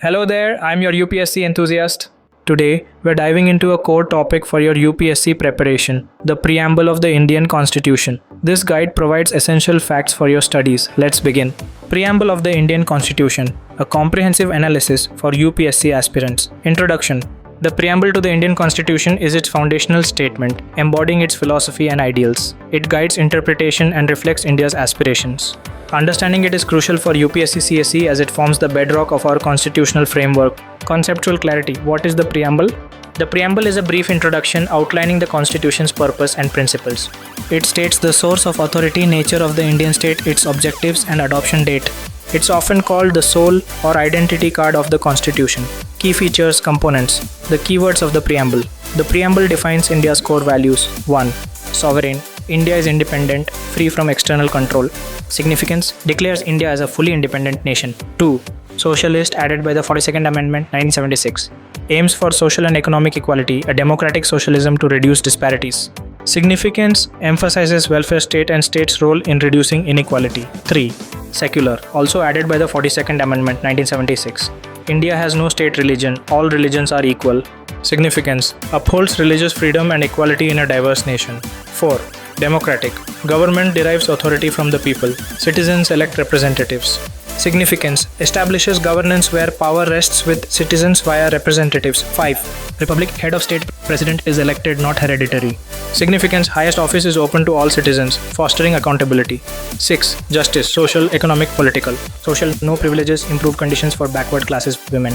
Hello there, I'm your UPSC Enthusiast. Today, we're diving into a core topic for your UPSC preparation, the Preamble of the Indian Constitution. This guide provides essential facts for your studies. Let's begin. Preamble of the Indian Constitution, a comprehensive analysis for UPSC aspirants. Introduction. The Preamble to the Indian Constitution is its foundational statement, embodying its philosophy and ideals. It guides interpretation and reflects India's aspirations. Understanding it is crucial for UPSC CSE as it forms the bedrock of our constitutional framework. Conceptual clarity. What is the Preamble? The Preamble is a brief introduction outlining the Constitution's purpose and principles. It states the source of authority, nature of the Indian state, its objectives, and adoption date. It's often called the soul or identity card of the Constitution. Key features, components. The keywords of the Preamble. The Preamble defines India's core values. 1. Sovereign. India is independent, free from external control. Significance. Declares India as a fully independent nation. 2. Socialist, added by the 42nd Amendment 1976. Aims for social and economic equality, a democratic socialism to reduce disparities. Significance. Emphasizes welfare state and state's role in reducing inequality. 3. Secular, also added by the 42nd Amendment 1976. India has no state religion, all religions are equal. Significance. Upholds religious freedom and equality in a diverse nation. 4. Democratic. Government derives authority from the people. Citizens elect representatives. Significance. Establishes governance where power rests with citizens via representatives. 5. Republic. Head of state president is elected, not hereditary. Significance. Highest office is open to all citizens, fostering accountability. 6. Justice. Social, economic, political. Social. No privileges, improve conditions for backward classes women.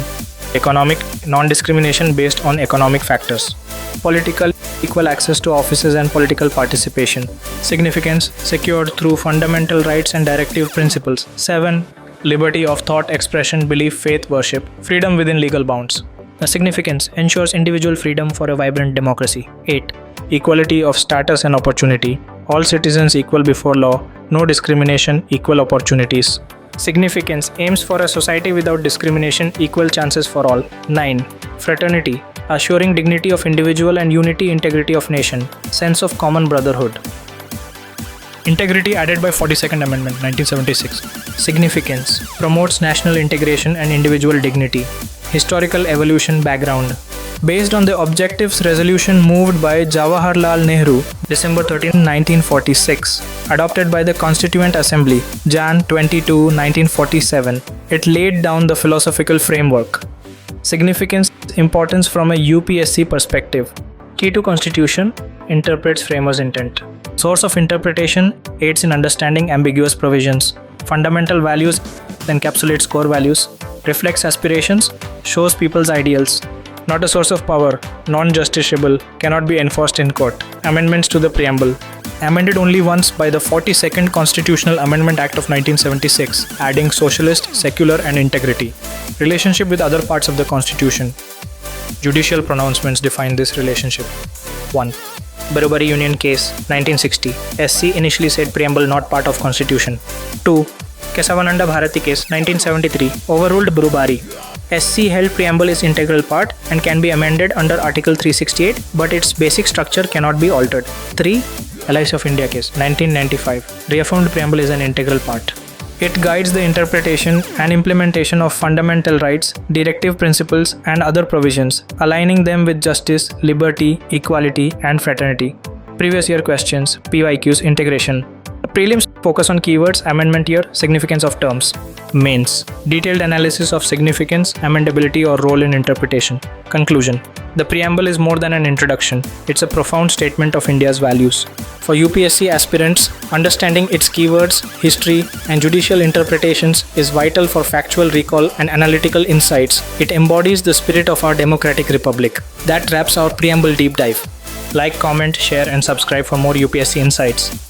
Economic. Non-discrimination based on economic factors. Political. Equal access to offices and political participation. Significance. Secured through fundamental rights and directive principles. 7. Liberty of thought, expression, belief, faith, worship. Freedom within legal bounds. The significance. Ensures individual freedom for a vibrant democracy. 8. Equality of status and opportunity. All citizens equal before law. No discrimination, equal opportunities. Significance. Aims for a society without discrimination, equal chances for all. 9. Fraternity. Assuring dignity of individual and unity, integrity of nation. Sense of common brotherhood. Integrity, added by 42nd Amendment 1976. Significance. Promotes national integration and individual dignity. Historical evolution background. Based on the Objectives Resolution moved by Jawaharlal Nehru, December 13, 1946, adopted by the Constituent Assembly, Jan 22, 1947, it laid down the philosophical framework. Significance. Importance from a UPSC perspective. Key to Constitution. Interprets framers' intent. Source of interpretation. Aids in understanding ambiguous provisions. Fundamental values. Encapsulates core values. Reflects aspirations. Shows people's ideals. Not a source of power. Non-justiciable. Cannot be enforced in court. Amendments to the Preamble. Amended only once by the 42nd Constitutional Amendment Act of 1976, adding socialist, secular, and integrity. Relationship with other parts of the Constitution. Judicial pronouncements define this relationship. 1. Barubari Union Case, 1960. SC initially said Preamble not part of Constitution. 2. Kesavananda Bharati Case, 1973. Overruled Barubari. SC held Preamble is integral part and can be amended under Article 368, but its basic structure cannot be altered. 3. Allies of India Case, 1995. Reaffirmed Preamble is an integral part. It guides the interpretation and implementation of fundamental rights, directive principles, and other provisions, aligning them with justice, liberty, equality, and fraternity. Previous year questions, PYQs, integration. Prelims focus on keywords, amendment year, significance of terms. Mains. Detailed analysis of significance, amendability, or role in interpretation. Conclusion. The Preamble is more than an introduction. It's a profound statement of India's values. For UPSC aspirants, understanding its keywords, history, and judicial interpretations is vital for factual recall and analytical insights. It embodies the spirit of our democratic republic. That wraps our Preamble deep dive. Like, comment, share, and subscribe for more UPSC insights.